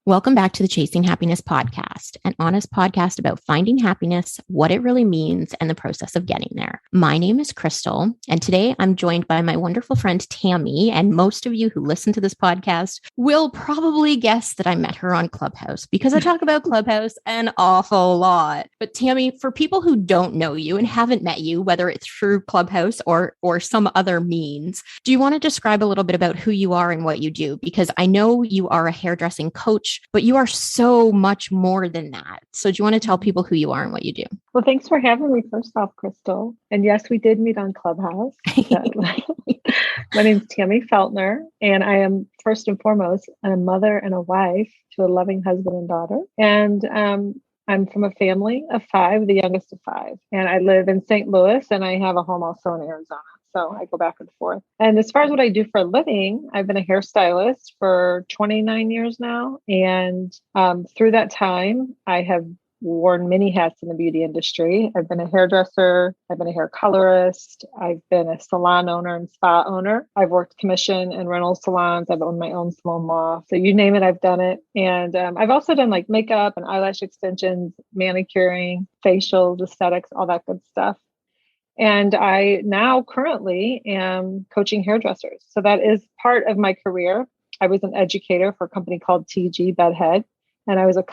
Welcome back to the Chasing Happiness podcast, an honest podcast about finding happiness, what it really means, and the process of getting there. My name is Crystal, and today I'm joined by my wonderful friend Tammy. And most of you who listen to this podcast will probably guess that I met her on Clubhouse because I talk about Clubhouse an awful lot. But Tammy, for people who don't know you and haven't met you, whether it's through Clubhouse or some other means, do you want to describe a little bit about who you are and what you do? Because I know you are a hairdressing coach, but you are so much more than that. So do you want to tell people who you are and what you do? Well, thanks for having me first off, Crystal. And yes, we did meet on Clubhouse. My name's Tammy Feltner, and I am first and foremost a mother and a wife to a loving husband and daughter. And I'm from a family of 5, the youngest of 5. And I live in St. Louis, and I have a home also in Arizona. So I go back and forth. And as far as what I do for a living, I've been a hairstylist for 29 years now. And through that time, I have worn many hats in the beauty industry. I've been a hairdresser. I've been a hair colorist. I've been a salon owner and spa owner. I've worked commission and rental salons. I've owned my own salon loft. So you name it, I've done it. And I've also done like makeup and eyelash extensions, manicuring, facials, aesthetics, all that good stuff. And I now currently am coaching hairdressers. So that is part of my career. I was an educator for a company called TG Bedhead, and I was a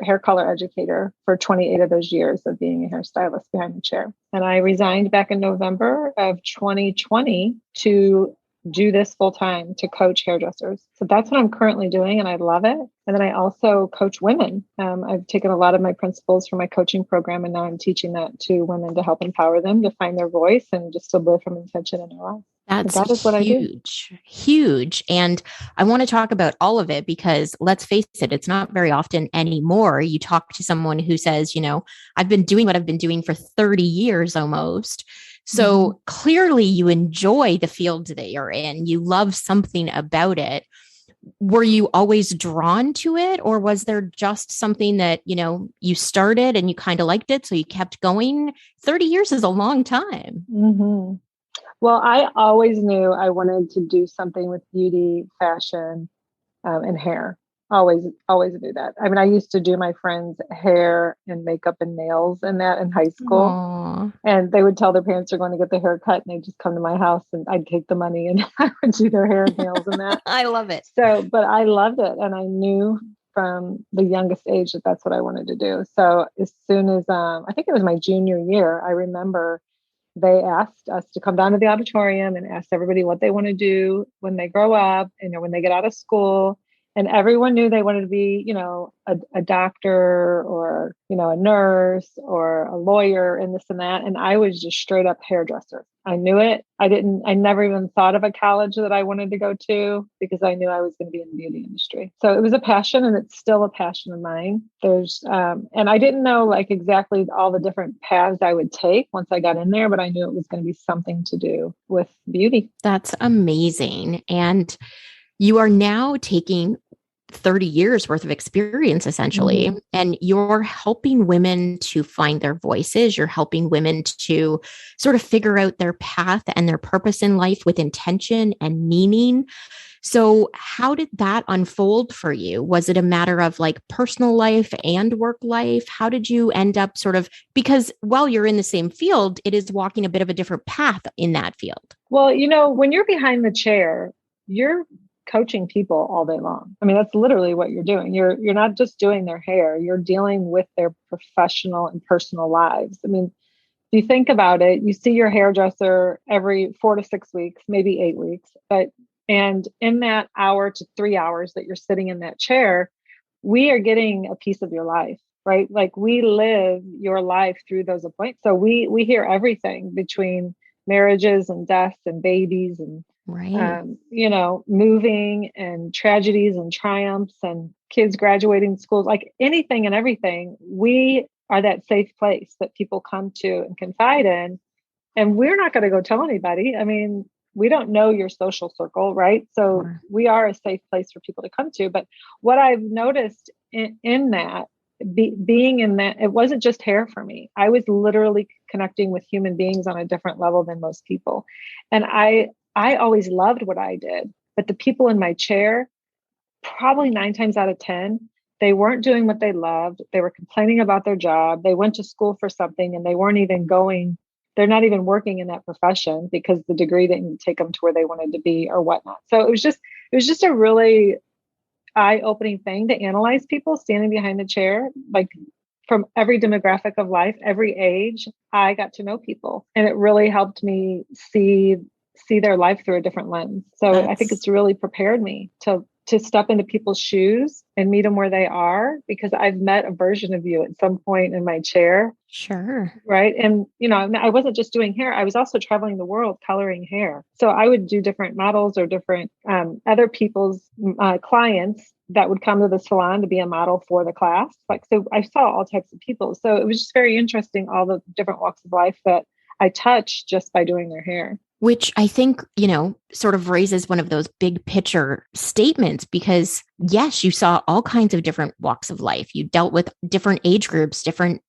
hair color educator for 28 of those years of being a hairstylist behind the chair. And I resigned back in November of 2020 to do this full time, to coach hairdressers. So that's what I'm currently doing, and I love it. And then I also coach women. I've taken a lot of my principles from my coaching program, and now I'm teaching that to women to help empower them to find their voice and just to live from intention in their life. That is what I do. Huge. And I want to talk about all of it because let's face it, it's not very often anymore. You talk to someone who says, I've been doing what I've been doing for 30 years almost. So clearly you enjoy the field that you're in. You love something about it. Were you always drawn to it, or was there just something that, you started and you kind of liked it, so you kept going? 30 years is a long time. Mm-hmm. Well, I always knew I wanted to do something with beauty, fashion, and hair. Always knew that. I mean, I used to do my friends' hair and makeup and nails and that in high school. Aww. And they would tell their parents they're going to get the hair cut, and they'd just come to my house and I'd take the money and I would do their hair and nails and that. I love it. So, but I loved it. And I knew from the youngest age that that's what I wanted to do. So as soon as, I think it was my junior year, I remember they asked us to come down to the auditorium and ask everybody what they want to do when they grow up, when they get out of school. And everyone knew they wanted to be, a doctor or, a nurse or a lawyer and this and that. And I was just straight up hairdresser. I knew it. I never even thought of a college that I wanted to go to because I knew I was going to be in the beauty industry. So it was a passion, and it's still a passion of mine. And I didn't know like exactly all the different paths I would take once I got in there, but I knew it was going to be something to do with beauty. That's amazing. And you are now taking 30 years worth of experience, essentially, and you're helping women to find their voices. You're helping women to sort of figure out their path and their purpose in life with intention and meaning. So how did that unfold for you? Was it a matter of like personal life and work life? How did you end up because while you're in the same field, it is walking a bit of a different path in that field? Well, when you're behind the chair, you're coaching people all day long. I mean, that's literally what you're doing. You're not just doing their hair, you're dealing with their professional and personal lives. I mean, if you think about it, you see your hairdresser every 4 to 6 weeks, maybe 8 weeks. And in that hour to 3 hours that you're sitting in that chair, we are getting a piece of your life, right? Like we live your life through those appointments. So we hear everything between marriages and deaths and babies and right. Moving and tragedies and triumphs and kids graduating schools, like anything and everything. We are that safe place that people come to and confide in. And we're not going to go tell anybody. I mean, we don't know your social circle, right? So Sure. We are a safe place for people to come to. But what I've noticed in that, being in that, it wasn't just hair for me. I was literally connecting with human beings on a different level than most people. And I always loved what I did, but the people in my chair, probably 9 times out of 10, They weren't doing what they loved. They were complaining about their job. They went to school for something and they weren't even going, they're not even working in that profession because the degree didn't take them to where they wanted to be or whatnot. So it was just a really eye-opening thing to analyze people standing behind the chair, like from every demographic of life, every age. I got to know people, and it really helped me see their life through a different lens. So I think it's really prepared me to step into people's shoes and meet them where they are, because I've met a version of you at some point in my chair. Sure. Right. And, I wasn't just doing hair. I was also traveling the world coloring hair. So I would do different models or different other people's clients that would come to the salon to be a model for the class. So I saw all types of people. So it was just very interesting, all the different walks of life that I touched just by doing their hair. Which I think, sort of raises one of those big picture statements, because yes, you saw all kinds of different walks of life. You dealt with different age groups, different,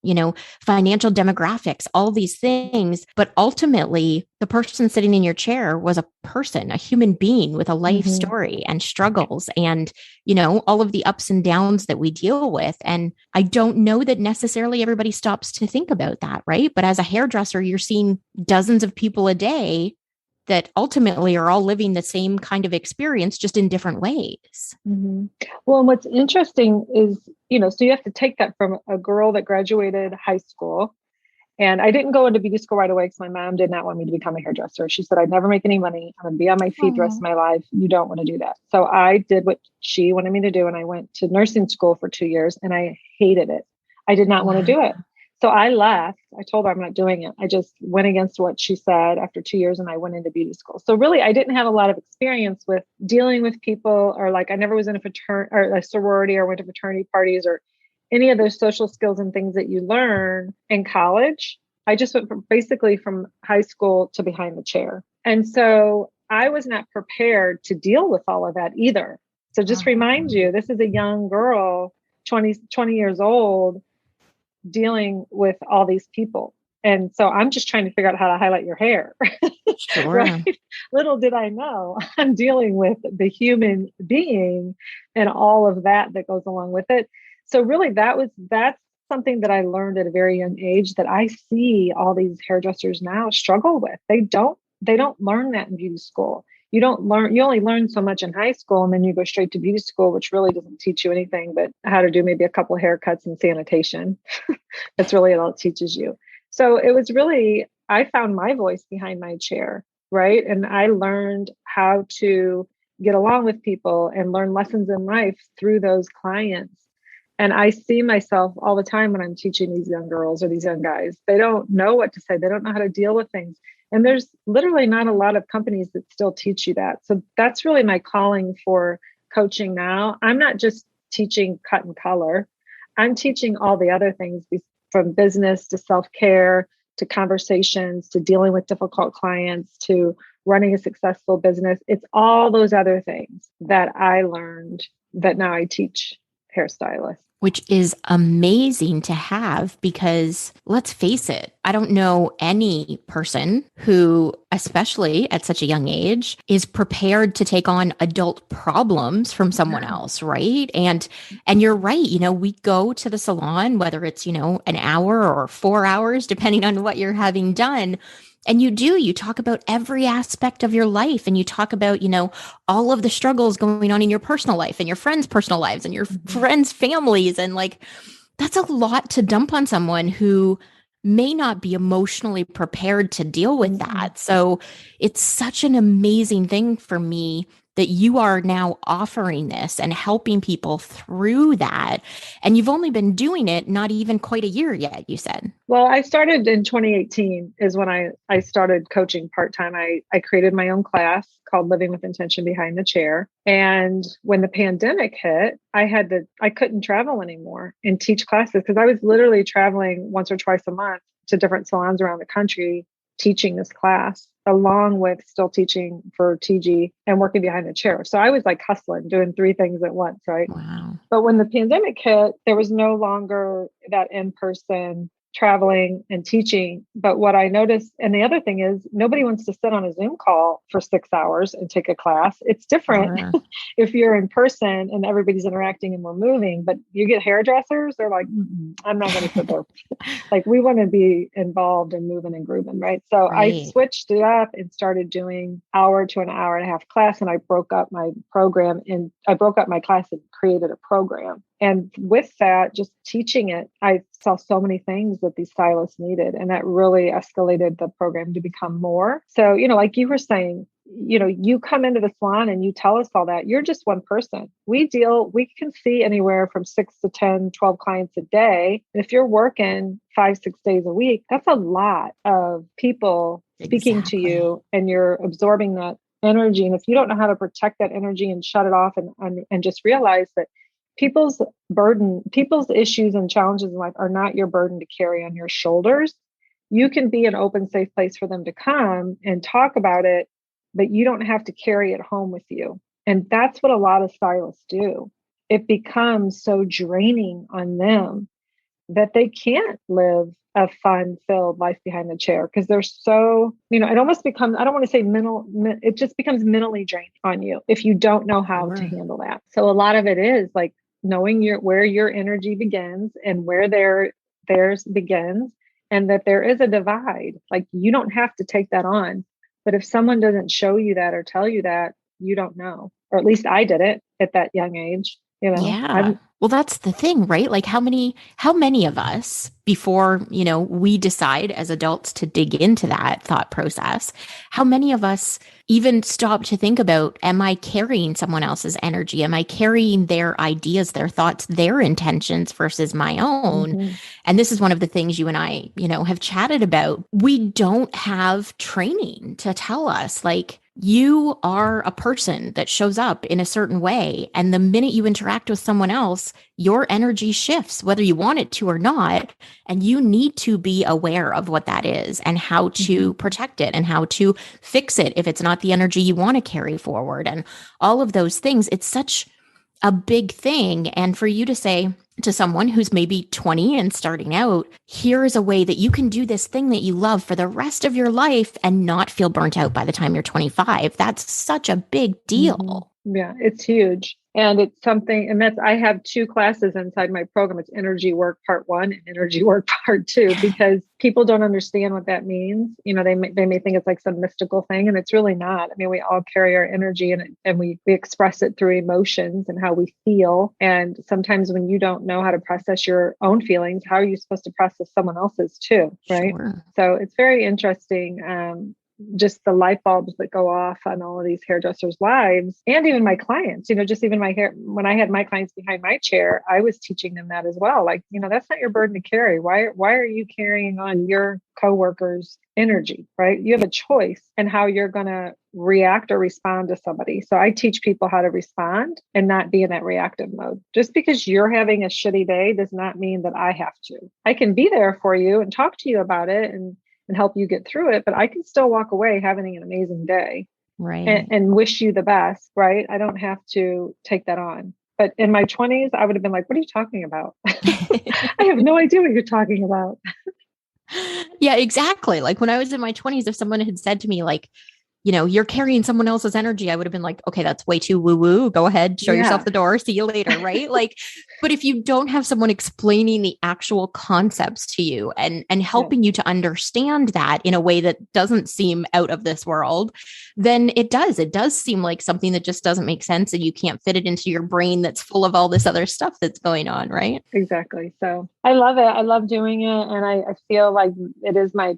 financial demographics, all these things. But ultimately, the person sitting in your chair was a person, a human being with a life story and struggles and, all of the ups and downs that we deal with. And I don't know that necessarily everybody stops to think about that, right? But as a hairdresser, you're seeing dozens of people a day that ultimately are all living the same kind of experience, just in different ways. Well, and what's interesting is, so you have to take that from a girl that graduated high school. And I didn't go into beauty school right away because my mom did not want me to become a hairdresser. She said, I'd never make any money. I'm going to be on my feet the rest of my life. You don't want to do that. So I did what she wanted me to do. And I went to nursing school for 2 years and I hated it. I did not want to do it. So I left. I told her I'm not doing it. I just went against what she said after 2 years and I went into beauty school. So really, I didn't have a lot of experience with dealing with people, or I never was in a fraternity or a sorority or went to fraternity parties or any of those social skills and things that you learn in college. I just went basically from high school to behind the chair. And so I was not prepared to deal with all of that either. So just remind you, this is a young girl, 20 years old, dealing with all these people. And so I'm just trying to figure out how to highlight your hair. Sure. Right? Little did I know I'm dealing with the human being and all of that goes along with it. So really that's something that I learned at a very young age that I see all these hairdressers now struggle with. They don't learn that in beauty school. You only learn so much in high school, and then you go straight to beauty school, which really doesn't teach you anything but how to do maybe a couple of haircuts and sanitation. That's really all it teaches you. So it was really, I found my voice behind my chair, right? And I learned how to get along with people and learn lessons in life through those clients. And I see myself all the time when I'm teaching these young girls or these young guys. They don't know what to say. They don't know how to deal with things. And there's literally not a lot of companies that still teach you that. So that's really my calling for coaching now. I'm not just teaching cut and color. I'm teaching all the other things, from business to self-care, to conversations, to dealing with difficult clients, to running a successful business. It's all those other things that I learned that now I teach hairstylists. Which is amazing to have, because let's face it, I don't know any person who, especially at such a young age, is prepared to take on adult problems from someone else, right? And you're right, we go to the salon, whether it's, an hour or 4 hours, depending on what you're having done. And you talk about every aspect of your life, and you talk about, all of the struggles going on in your personal life and your friends' personal lives and your friends' families. And that's a lot to dump on someone who may not be emotionally prepared to deal with that. So it's such an amazing thing for me that you are now offering this and helping people through that. And you've only been doing it not even quite a year yet, you said. Well, I started in 2018 is when I started coaching part-time. I created my own class called Living with Intention Behind the Chair. And when the pandemic hit, I couldn't travel anymore and teach classes, because I was literally traveling once or twice a month to different salons around the country, teaching this class, along with still teaching for TG and working behind the chair. So I was hustling, doing 3 things at once, right? Wow. But when the pandemic hit, there was no longer that in-person traveling and teaching. But what I noticed, and the other thing is, nobody wants to sit on a Zoom call for 6 hours and take a class. It's different if you're in person and everybody's interacting and we're moving. But you get hairdressers, they're like, I'm not going to sit there. Like, we want to be involved and moving and grooving, right? So I switched it up and started doing hour to an hour and a half class. And I broke up my program and I broke up my class and created a program. And with that, just teaching it, I saw so many things that these stylists needed. And that really escalated the program to become more. So, like you were saying, you come into the salon and you tell us all that. You're just one person. We can see anywhere from 6 to 10, 12 clients a day. And if you're working 5, 6 days a week, that's a lot of people speaking to you, and you're absorbing that energy. And if you don't know how to protect that energy and shut it off and just realize that people's issues and challenges in life are not your burden to carry on your shoulders. You can be an open, safe place for them to come and talk about it, but you don't have to carry it home with you. And that's what a lot of stylists do. It becomes so draining on them that they can't live a fun-filled life behind the chair because they're so, it almost becomes, I don't want to say it just becomes mentally draining on you if you don't know how to handle that. So a lot of it is like knowing where your energy begins and where theirs begins, and that there is a divide. Like, you don't have to take that on. But if someone doesn't show you that or tell you that, you don't know. Or at least I did it at that young age. Yeah. Well, that's the thing, right? Like, how many of us, before, we decide as adults to dig into that thought process, how many of us even stop to think about, am I carrying someone else's energy? Am I carrying their ideas, their thoughts, their intentions versus my own? Mm-hmm. And this is one of the things you and I, have chatted about. We don't have training to tell us, like, you are a person that shows up in a certain way. And the minute you interact with someone else, your energy shifts, whether you want it to or not. And you need to be aware of what that is and how to protect it and how to fix it if it's not the energy you want to carry forward. And all of those things, it's such a big thing. And for you to say to someone who's maybe 20 and starting out, here is a way that you can do this thing that you love for the rest of your life and not feel burnt out by the time you're 25. That's such a big deal. Mm-hmm. Yeah, it's huge. And it's something, and I have 2 classes inside my program. It's energy work part 1 and energy work part 2, because people don't understand what that means. They may think it's like some mystical thing, and it's really not. I mean, we all carry our energy and we express it through emotions and how we feel. And sometimes when you don't know how to process your own feelings, how are you supposed to process someone else's too? Right. Sure. So it's very interesting. Just the light bulbs that go off on all of these hairdressers' lives, and even my clients, just even my hair, when I had my clients behind my chair, I was teaching them that as well. Like, that's not your burden to carry. Why are you carrying on your coworkers' energy, right? You have a choice in how you're going to react or respond to somebody. So I teach people how to respond and not be in that reactive mode. Just because you're having a shitty day does not mean that I have to. I can be there for you and talk to you about it and help you get through it, but I can still walk away having an amazing day, right? And wish you the best, right? I don't have to take that on. But in my 20s, I would have been like, what are you talking about? I have no idea what you're talking about. Yeah, exactly. Like, when I was in my 20s, if someone had said to me, like, you're carrying someone else's energy, I would have been like, okay, that's way too woo-woo. Go ahead, show yourself the door. See you later. Right. Like, but if you don't have someone explaining the actual concepts to you and helping you to understand that in a way that doesn't seem out of this world, then it does seem like something that just doesn't make sense, and you can't fit it into your brain that's full of all this other stuff that's going on. Right. Exactly. So I love it. I love doing it. And I feel like it is my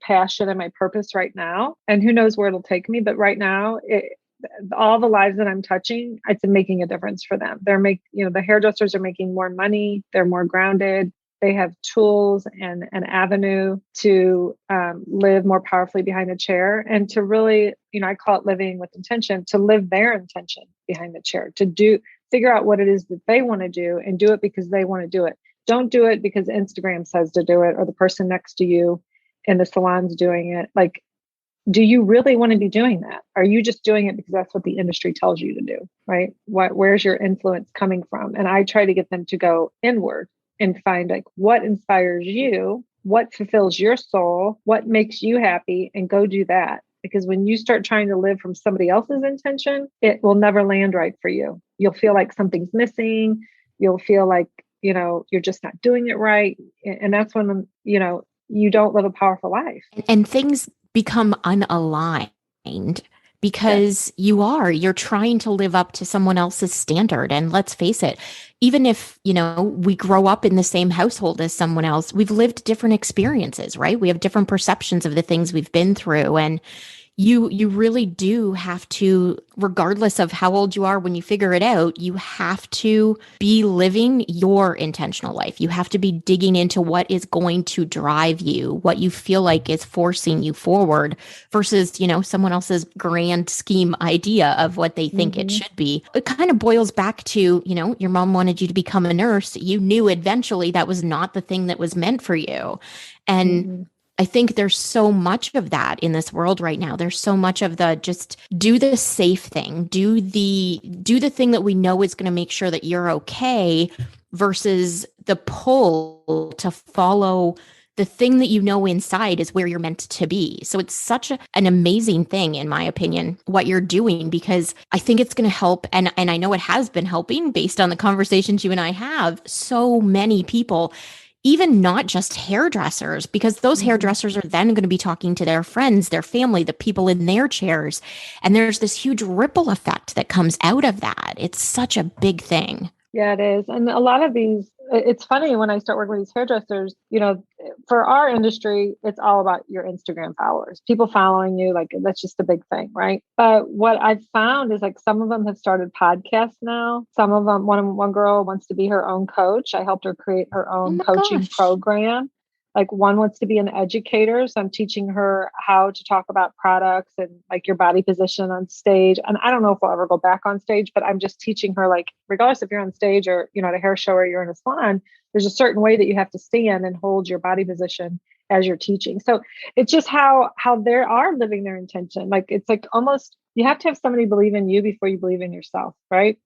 passion and my purpose right now. And who knows where it'll take me. But right now, all the lives that I'm touching, it's making a difference for them. The hairdressers are making more money. They're more grounded. They have tools and an avenue to live more powerfully behind the chair, and to really, I call it living with intention, to live their intention behind the chair, to figure out what it is that they want to do and do it because they want to do it. Don't do it because Instagram says to do it, or the person next to you in the salon's doing it. Like, do you really want to be doing that? Are you just doing it because that's what the industry tells you to do, right? Where's your influence coming from? And I try to get them to go inward and find, like, what inspires you what fulfills your soul, what makes you happy, and go do that. Because when you start trying to live from somebody else's intention, it will never land right for you. You'll feel like something's missing. You'll feel like, you're just not doing it right. And that's when, you don't live a powerful life. And things become unaligned because you're trying to live up to someone else's standard. And let's face it, even if, we grow up in the same household as someone else, we've lived different experiences, right? We have different perceptions of the things we've been through. And you really do have to, regardless of how old you are when you figure it out, you have to be living your intentional life. You have to be digging into what is going to drive you, what you feel like is forcing you forward versus, someone else's grand scheme idea of what they think it should be. It kind of boils back to, your mom wanted you to become a nurse. You knew eventually that was not the thing that was meant for you. And I think there's so much of that in this world right now. There's so much of the just do the safe thing, do the thing that we know is going to make sure that you're okay versus the pull to follow the thing that inside is where you're meant to be. So it's such an amazing thing, in my opinion, what you're doing, because I think it's going to help. And I know it has been helping based on the conversations you and I have, so many people, even not just hairdressers, because those hairdressers are then going to be talking to their friends, their family, the people in their chairs. And there's this huge ripple effect that comes out of that. It's such a big thing. Yeah, it is. And a lot of these, it's funny when I start working with these hairdressers, for our industry, it's all about your Instagram followers, people following you. Like, that's just a big thing, right? But what I've found is like some of them have started podcasts now. Some of them, one girl wants to be her own coach. I helped her create her own coaching program. Like, one wants to be an educator. So I'm teaching her how to talk about products and like your body position on stage. And I don't know if we'll ever go back on stage, but I'm just teaching her, like, regardless if you're on stage or, at a hair show or you're in a salon, there's a certain way that you have to stand and hold your body position as you're teaching. So it's just how they are living their intention. Like, it's like almost, you have to have somebody believe in you before you believe in yourself. Right.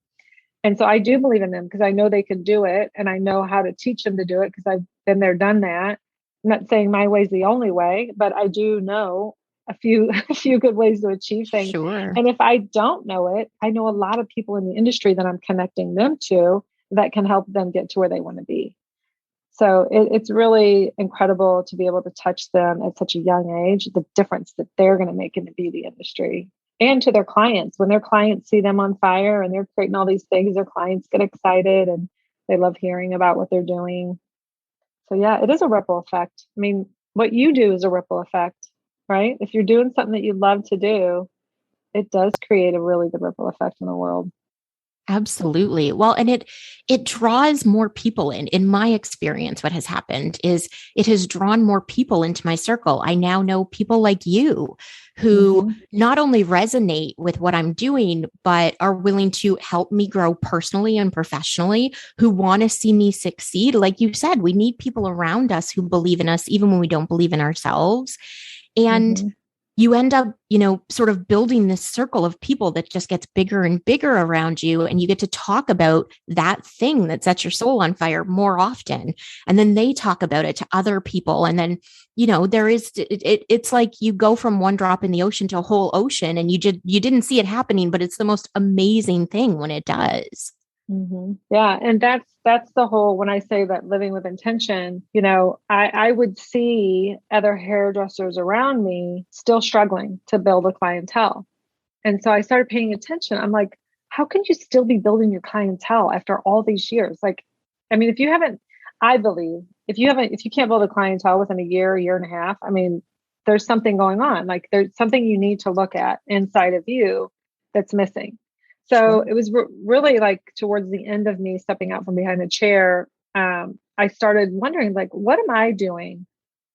And so I do believe in them because I know they can do it. And I know how to teach them to do it because I've been there, done that. I'm not saying my way is the only way, but I do know a few good ways to achieve things. Sure. And if I don't know it, I know a lot of people in the industry that I'm connecting them to that can help them get to where they want to be. So it's really incredible to be able to touch them at such a young age, the difference that they're going to make in the beauty industry and to their clients. When their clients see them on fire and they're creating all these things, their clients get excited and they love hearing about what they're doing. So yeah, it is a ripple effect. I mean, what you do is a ripple effect, right? If you're doing something that you love to do, it does create a really good ripple effect in the world. Absolutely. Well, and it draws more people in. In my experience, what has happened is it has drawn more people into my circle. I now know people like you who not only resonate with what I'm doing, but are willing to help me grow personally and professionally, who want to see me succeed. Like you said, we need people around us who believe in us, even when we don't believe in ourselves. And you end up, sort of building this circle of people that just gets bigger and bigger around you. And you get to talk about that thing that sets your soul on fire more often. And then they talk about it to other people. And then, it's like you go from one drop in the ocean to a whole ocean, and you didn't see it happening, but it's the most amazing thing when it does. Yeah. And that's the whole, when I say that living with intention, I would see other hairdressers around me still struggling to build a clientele. And so I started paying attention. I'm like, how can you still be building your clientele after all these years? Like, I mean, if you can't build a clientele within a year and a half, I mean, there's something going on. Like, there's something you need to look at inside of you that's missing. So it was really like towards the end of me stepping out from behind a chair, I started wondering, like, what am I doing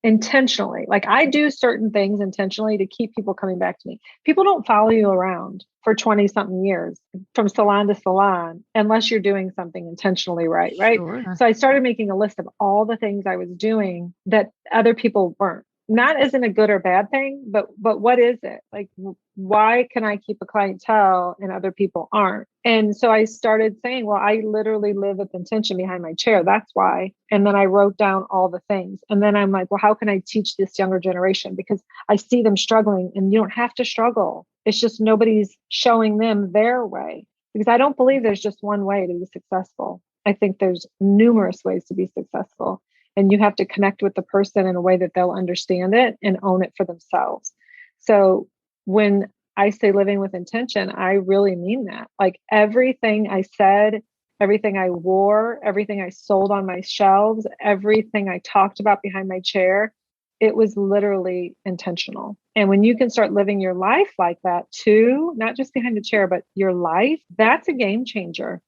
intentionally? Like, I do certain things intentionally to keep people coming back to me. People don't follow you around for 20 something years from salon to salon unless you're doing something intentionally right. Sure. So I started making a list of all the things I was doing that other people weren't. not isn't a good or bad thing, but what is it? Like, why can I keep a clientele and other people aren't? And so I started saying, well, I literally live with intention behind my chair. That's why. And then I wrote down all the things. And then I'm like, well, how can I teach this younger generation? Because I see them struggling, and you don't have to struggle. It's just nobody's showing them their way. Because I don't believe there's just one way to be successful. I think there's numerous ways to be successful. And you have to connect with the person in a way that they'll understand it and own it for themselves. So when I say living with intention, I really mean that. Like everything I said, everything I wore, everything I sold on my shelves, everything I talked about behind my chair, it was literally intentional. And when you can start living your life like that too, not just behind the chair, but your life, that's a game changer.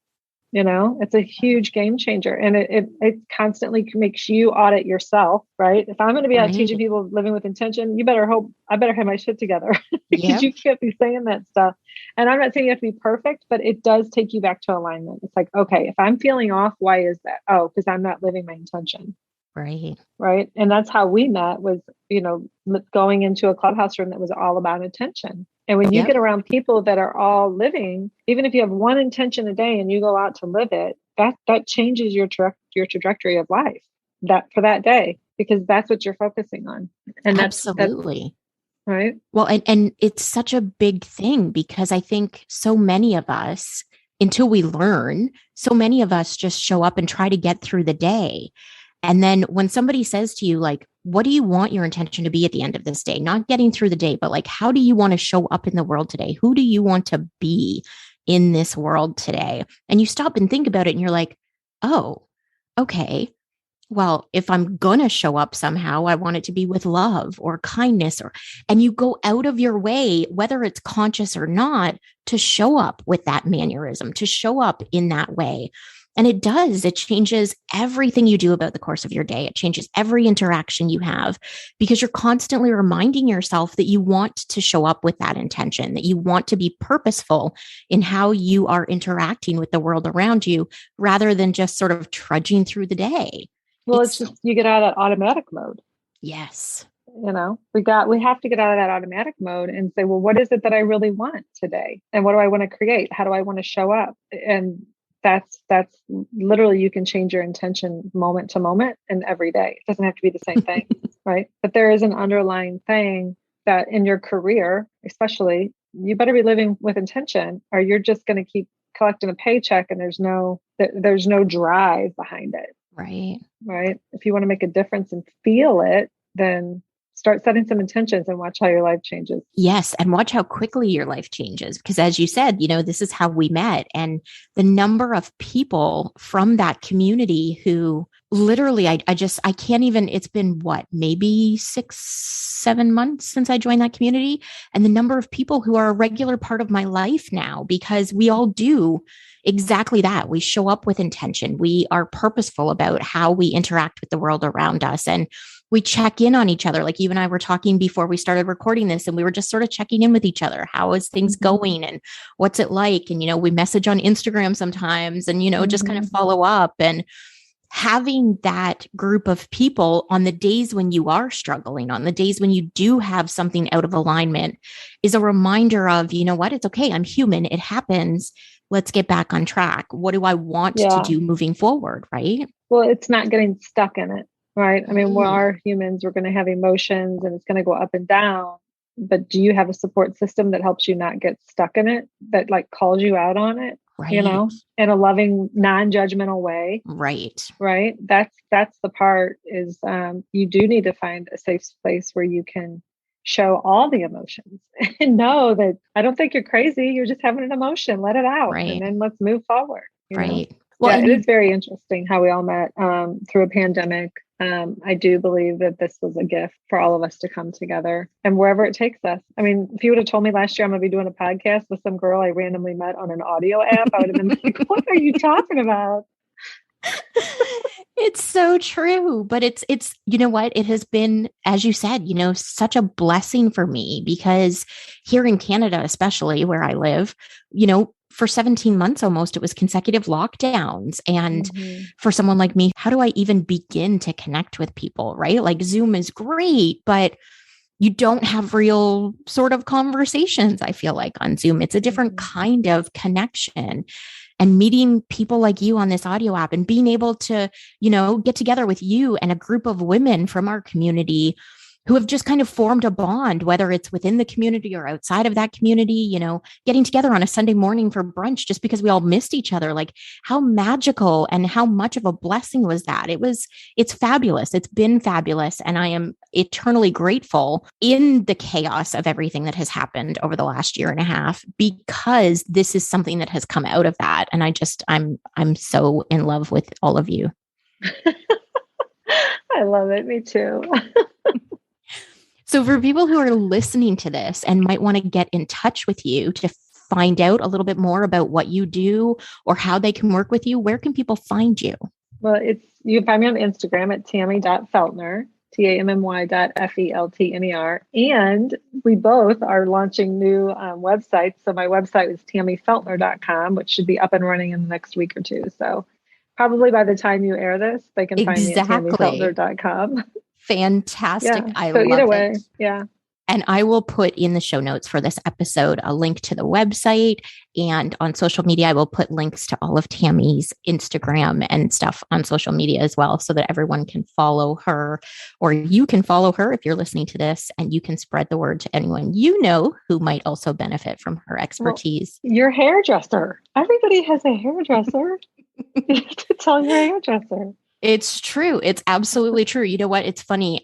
It's a huge game changer, and it constantly makes you audit yourself, right? If I'm going to be out teaching people living with intention, I better have my shit together because you can't be saying that stuff. And I'm not saying you have to be perfect, but it does take you back to alignment. It's like, okay, if I'm feeling off, why is that? Oh, because I'm not living my intention. Right. And that's how we met was, going into a clubhouse room that was all about intention. And when you get around people that are all living, even if you have one intention a day and you go out to live it, that changes your trajectory of life that for that day, because that's what you're focusing on. And absolutely. That's, right. Well, and it's such a big thing because I think so many of us, until we learn, so many of us just show up and try to get through the day. And then when somebody says to you, like, what do you want your intention to be at the end of this day? Not getting through the day, but like, how do you want to show up in the world today? Who do you want to be in this world today? And you stop and think about it and you're like, oh, okay. Well, if I'm going to show up somehow, I want it to be with love or kindness, and you go out of your way, whether it's conscious or not, to show up with that mannerism, to show up in that way. And it changes everything you do about the course of your day. It changes every interaction you have because you're constantly reminding yourself that you want to show up with that intention, that you want to be purposeful in how you are interacting with the world around you rather than just sort of trudging through the day. Well, it's just, you get out of that automatic mode. Yes. We have to get out of that automatic mode and say, well, what is it that I really want today? And what do I want to create? How do I want to show up? And that's literally, you can change your intention moment to moment and every day. It doesn't have to be the same thing, right? But there is an underlying thing that in your career, especially, you better be living with intention or you're just going to keep collecting a paycheck and there's no drive behind it. Right. If you want to make a difference and feel it, then start setting some intentions and watch how your life changes. Yes. And watch how quickly your life changes. Because as you said, this is how we met. And the number of people from that community who literally, I can't even, it's been maybe 6-7 months since I joined that community. And the number of people who are a regular part of my life now, because we all do exactly that. We show up with intention. We are purposeful about how we interact with the world around us. And we check in on each other. Like you and I were talking before we started recording this, and we were just sort of checking in with each other. How is things going and what's it like? And, we message on Instagram sometimes and, just kind of follow up. And having that group of people on the days when you are struggling, on the days when you do have something out of alignment, is a reminder of, what, it's okay. I'm human. It happens. Let's get back on track. What do I want to do moving forward? Right. Well, it's not getting stuck in it. Right. I mean, we are humans. We're going to have emotions and it's going to go up and down. But do you have a support system that helps you not get stuck in it, that like calls you out on it, in a loving, non-judgmental way? Right. That's the part is you do need to find a safe place where you can show all the emotions and know that I don't think you're crazy. You're just having an emotion. Let it out. And then let's move forward. Right. Well, it is very interesting how we all met through a pandemic. I do believe that this was a gift for all of us to come together and wherever it takes us. I mean, if you would have told me last year I'm going to be doing a podcast with some girl I randomly met on an audio app, I would have been like, what are you talking about? It's so true. But it's, you know what? It has been, as you said, such a blessing for me because here in Canada, especially where I live, for 17 months almost, it was consecutive lockdowns. And Mhm. for someone like me, how do I even begin to connect with people, right? Like Zoom is great, but you don't have real sort of conversations, I feel like, on Zoom. It's a different Mhm. kind of connection. And meeting people like you on this audio app and being able to, get together with you and a group of women from our community who have just kind of formed a bond, whether it's within the community or outside of that community, getting together on a Sunday morning for brunch just because we all missed each other. Like, how magical and how much of a blessing was that? It's fabulous. It's been fabulous. And I am eternally grateful in the chaos of everything that has happened over the last year and a half, because this is something that has come out of that. And I'm so in love with all of you. I love it. Me too. So for people who are listening to this and might want to get in touch with you to find out a little bit more about what you do or how they can work with you, where can people find you? Well, you can find me on Instagram at tammy.feltner, TAMMY.FELTNER. And we both are launching new websites. So my website is tammyfeltner.com, which should be up and running in the next week or two. So probably by the time you air this, they can find me at Exactly. tammyfeltner.com. Fantastic. Yeah. I So either love way, it. yeah. And I will put in the show notes for this episode a link to the website. And on social media, I will put links to all of Tammy's Instagram and stuff on social media as well, so that everyone can follow her, or you can follow her if you're listening to this, and you can spread the word to anyone you know who might also benefit from her Well, expertise. your hairdresser. Everybody has a hairdresser. You have to tell your hairdresser. It's true. It's absolutely true. You know what? It's funny.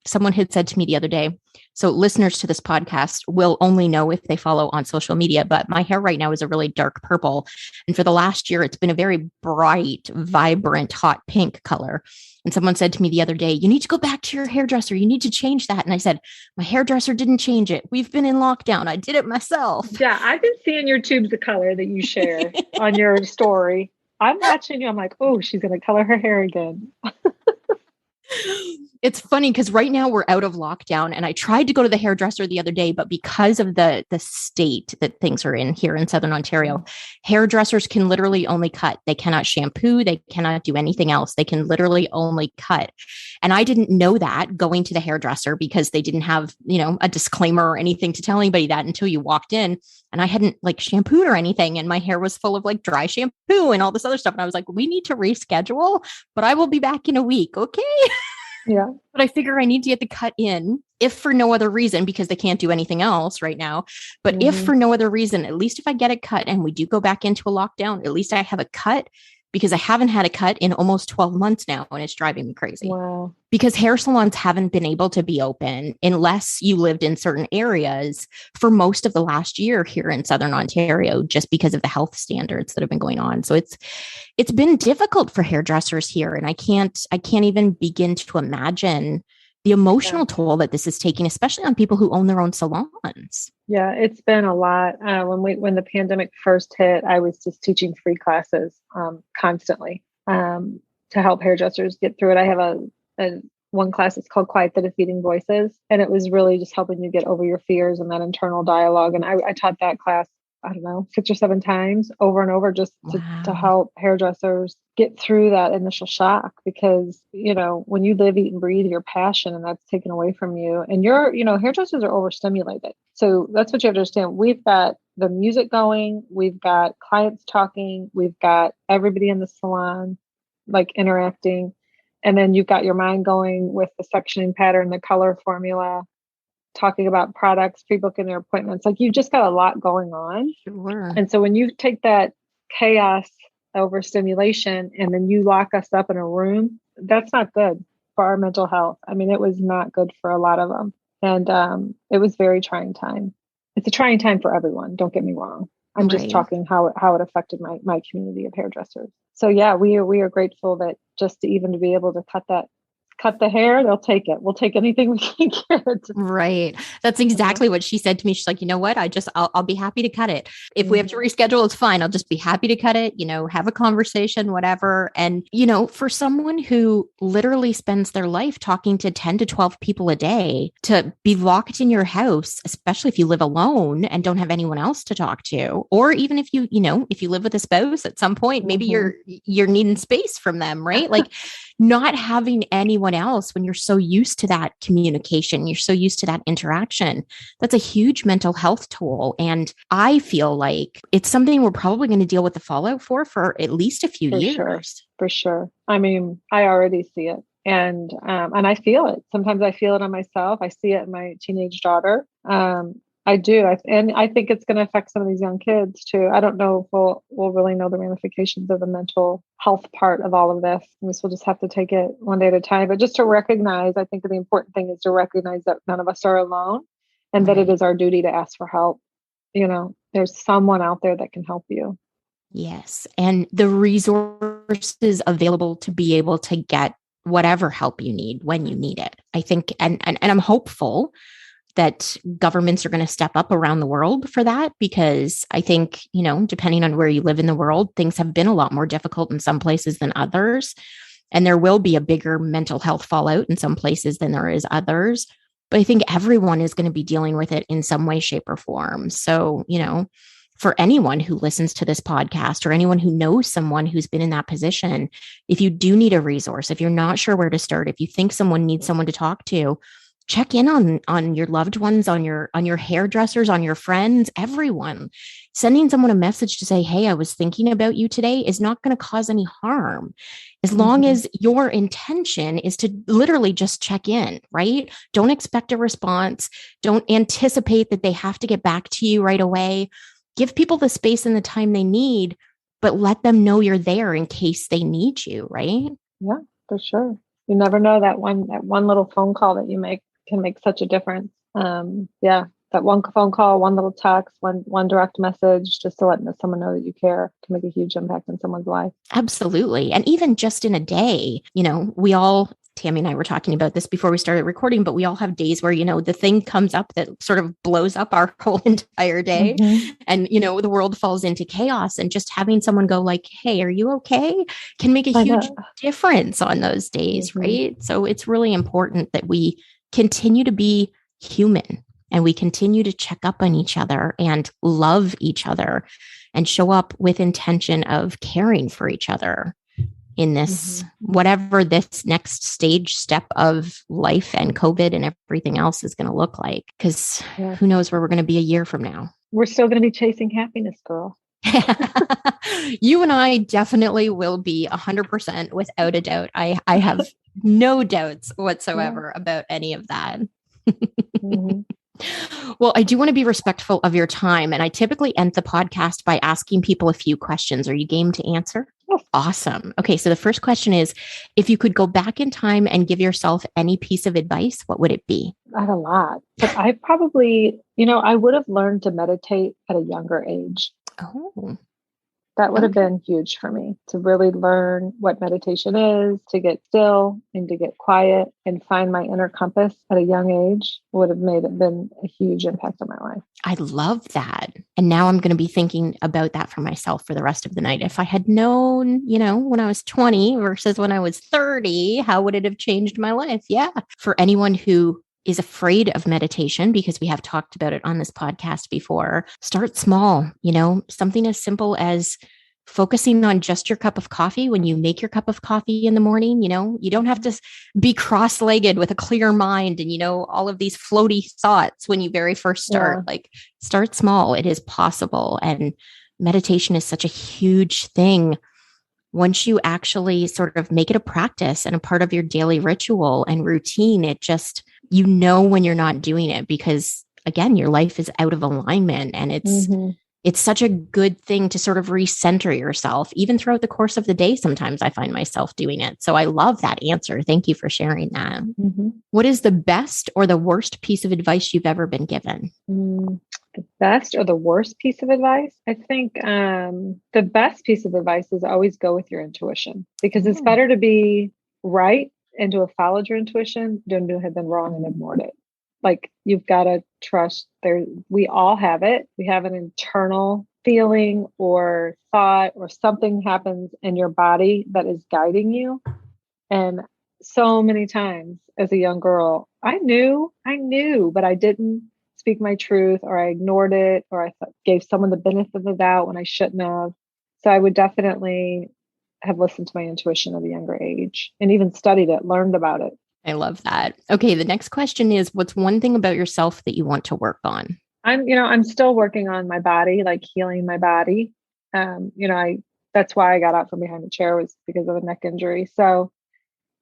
Someone had said to me the other day, so listeners to this podcast will only know if they follow on social media, but my hair right now is a really dark purple. And for the last year, it's been a very bright, vibrant, hot pink color. And someone said to me the other day, you need to go back to your hairdresser. You need to change that. And I said, my hairdresser didn't change it. We've been in lockdown. I did it myself. Yeah, I've been seeing your tubes of color that you share on your story. I'm watching you. I'm like, oh, she's going to color her hair again. It's funny because right now we're out of lockdown, and I tried to go to the hairdresser the other day, but because of the state that things are in here in Southern Ontario, hairdressers can literally only cut. They cannot shampoo. They cannot do anything else. They can literally only cut. And I didn't know that going to the hairdresser, because they didn't have, a disclaimer or anything to tell anybody that until you walked in. And I hadn't like shampooed or anything, and my hair was full of like dry shampoo and all this other stuff. And I was like, we need to reschedule, but I will be back in a week. Okay. Yeah. But I figure I need to get the cut in, if for no other reason, because they can't do anything else right now. But if for no other reason, at least if I get a cut and we do go back into a lockdown, at least I have a cut, because I haven't had a cut in almost 12 months now, and it's driving me crazy. Wow. Because hair salons haven't been able to be open unless you lived in certain areas for most of the last year here in Southern Ontario, just because of the health standards that have been going on. So it's been difficult for hairdressers here, and I can't even begin to imagine the emotional toll that this is taking, especially on people who own their own salons. Yeah, it's been a lot. When the pandemic first hit, I was just teaching free classes constantly to help hairdressers get through it. I have a one class, it's called Quiet the Defeating Voices, and it was really just helping you get over your fears and that internal dialogue. And I taught that class, I don't know, 6 or 7 times over and over, just to help hairdressers get through that initial shock. Because, when you live, eat, and breathe your passion, and that's taken away from you, and hairdressers are overstimulated. So that's what you have to understand. We've got the music going, we've got clients talking, we've got everybody in the salon like interacting. And then you've got your mind going with the sectioning pattern, the color formula, talking about products, pre-booking their appointments. Like, you've just got a lot going on. Sure. And so when you take that chaos overstimulation and then you lock us up in a room, that's not good for our mental health. I mean, it was not good for a lot of them. And it was very trying time. It's a trying time for everyone. Don't get me wrong. I'm just talking how it affected my community of hairdressers. So yeah, we are grateful that just to even to be able to cut cut the hair, they'll take it. We'll take anything we can get. Right. That's exactly what she said to me. She's like, you know what? I'll be happy to cut it. If we have to reschedule, it's fine. I'll just be happy to cut it, have a conversation, whatever. And, for someone who literally spends their life talking to 10 to 12 people a day, to be locked in your house, especially if you live alone and don't have anyone else to talk to, or even if if you live with a spouse at some point, maybe you're needing space from them, right? Like not having anyone else when you're so used to that communication, you're so used to that interaction. That's a huge mental health toll. And I feel like it's something we're probably going to deal with the fallout for at least a few years. For sure. I mean, I already see it. And I feel it. Sometimes I feel it on myself. I see it in my teenage daughter. I do. And I think it's going to affect some of these young kids too. I don't know if we'll really know the ramifications of the mental health part of all of this. We'll just have to take it one day at a time. But just to recognize, I think the important thing is to recognize that none of us are alone and that it is our duty to ask for help. There's someone out there that can help you. Yes. And the resources available to be able to get whatever help you need when you need it. I think, and I'm hopeful that governments are going to step up around the world for that, because I think, depending on where you live in the world, things have been a lot more difficult in some places than others. And there will be a bigger mental health fallout in some places than there is others. But I think everyone is going to be dealing with it in some way, shape, or form. So, for anyone who listens to this podcast or anyone who knows someone who's been in that position, if you do need a resource, if you're not sure where to start, if you think someone needs someone to talk to, check in on your loved ones, on your hairdressers, on your friends, everyone. Sending someone a message to say, hey, I was thinking about you today is not going to cause any harm. As long as your intention is to literally just check in, right? Don't expect a response. Don't anticipate that they have to get back to you right away. Give people the space and the time they need, but let them know you're there in case they need you, right? Yeah, for sure. You never know, that one little phone call that you make can make such a difference. That one phone call, one little text, one direct message, just to let someone know that you care, can make a huge impact in someone's life. Absolutely. And even just in a day, we all, Tammy and I were talking about this before we started recording, but we all have days where, the thing comes up that sort of blows up our whole entire day. And, the world falls into chaos, and just having someone go like, hey, are you okay? Can make a huge difference on those days, right? So it's really important that we continue to be human and we continue to check up on each other and love each other and show up with intention of caring for each other in this, whatever this next step of life and COVID and everything else is going to look like. Because who knows where we're going to be a year from now. We're still going to be chasing happiness, girl. You and I definitely will be 100% without a doubt. I have no doubts whatsoever about any of that. Well, I do want to be respectful of your time. And I typically end the podcast by asking people a few questions. Are you game to answer? Yes. Awesome. Okay. So the first question is, if you could go back in time and give yourself any piece of advice, what would it be? I had a lot, but I probably, I would have learned to meditate at a younger age. Oh. That would have been huge for me, to really learn what meditation is, to get still and to get quiet and find my inner compass at a young age would have been a huge impact on my life. I love that. And now I'm going to be thinking about that for myself for the rest of the night. If I had known, when I was 20 versus when I was 30, how would it have changed my life? Yeah. For anyone who is afraid of meditation, because we have talked about it on this podcast before, start small, something as simple as focusing on just your cup of coffee when you make your cup of coffee in the morning. You don't have to be cross-legged with a clear mind and, all of these floaty thoughts when you very first start. Like, start small. It is possible. And meditation is such a huge thing. Once you actually sort of make it a practice and a part of your daily ritual and routine, it just, when you're not doing it, because again, your life is out of alignment, and it's such a good thing to sort of recenter yourself, even throughout the course of the day. Sometimes I find myself doing it. So I love that answer. Thank you for sharing that. What is the best or the worst piece of advice you've ever been given? The best or the worst piece of advice? I think the best piece of advice is always go with your intuition, because it's better to be right and to have followed your intuition, then you have been wrong and ignored it. Like, you've got to trust there. We all have it. We have an internal feeling or thought, or something happens in your body that is guiding you. And so many times as a young girl, I knew, but I didn't speak my truth, or I ignored it, or I gave someone the benefit of the doubt when I shouldn't have. So I would definitely have listened to my intuition at a younger age, and even studied it, learned about it. I love that. Okay. The next question is, what's one thing about yourself that you want to work on? I'm still working on my body, like healing my body. That's why I got out from behind the chair, was because of a neck injury. So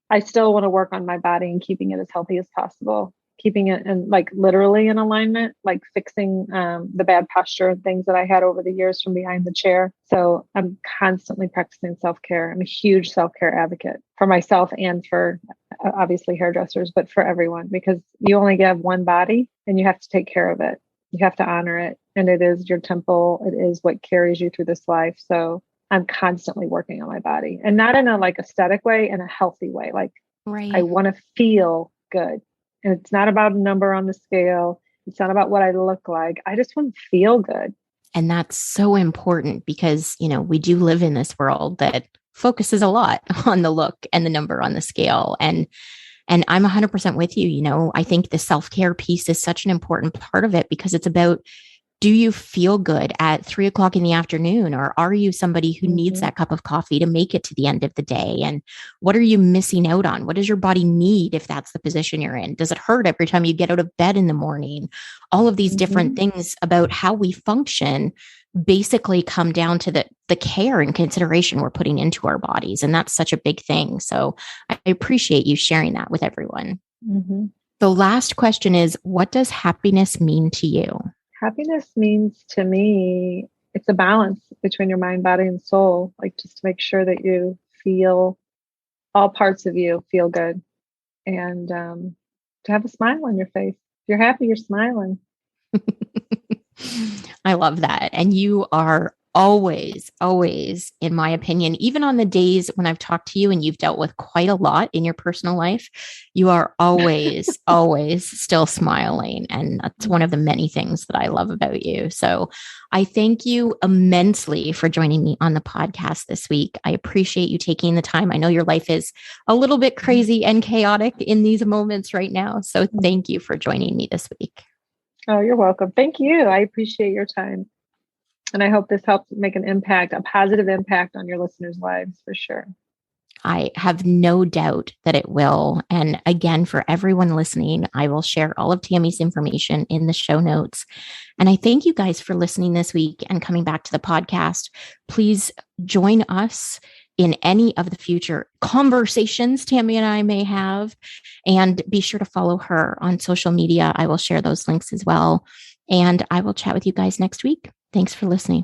I still want to work on my body and keeping it as healthy as possible, keeping it in, like, literally in alignment, like fixing the bad posture and things that I had over the years from behind the chair. So I'm constantly practicing self-care. I'm a huge self-care advocate for myself and for obviously hairdressers, but for everyone, because you only have one body and you have to take care of it. You have to honor it. And it is your temple. It is what carries you through this life. So I'm constantly working on my body, and not in a like aesthetic way, in a healthy way. Like, Right. I want to feel good. And it's not about a number on the scale. It's not about what I look like. I just want to feel good. And that's so important because, we do live in this world that focuses a lot on the look and the number on the scale. And I'm 100% with you. I think the self-care piece is such an important part of it, because it's about, do you feel good at 3:00 in the afternoon? Or are you somebody who needs that cup of coffee to make it to the end of the day? And what are you missing out on? What does your body need if that's the position you're in? Does it hurt every time you get out of bed in the morning? All of these different things about how we function basically come down to the care and consideration we're putting into our bodies. And that's such a big thing. So I appreciate you sharing that with everyone. The last question is, what does happiness mean to you? Happiness means to me, it's a balance between your mind, body, and soul. Like, just to make sure that you feel, all parts of you feel good, and to have a smile on your face. If you're happy, you're smiling. I love that. And you are always, in my opinion, even on the days when I've talked to you and you've dealt with quite a lot in your personal life, you are always, still smiling. And that's one of the many things that I love about you. So I thank you immensely for joining me on the podcast this week. I appreciate you taking the time. I know your life is a little bit crazy and chaotic in these moments right now. So thank you for joining me this week. Oh, you're welcome. Thank you. I appreciate your time. And I hope this helps make an impact, a positive impact on your listeners' lives, for sure. I have no doubt that it will. And again, for everyone listening, I will share all of Tammy's information in the show notes. And I thank you guys for listening this week and coming back to the podcast. Please join us in any of the future conversations Tammy and I may have. And be sure to follow her on social media. I will share those links as well. And I will chat with you guys next week. Thanks for listening.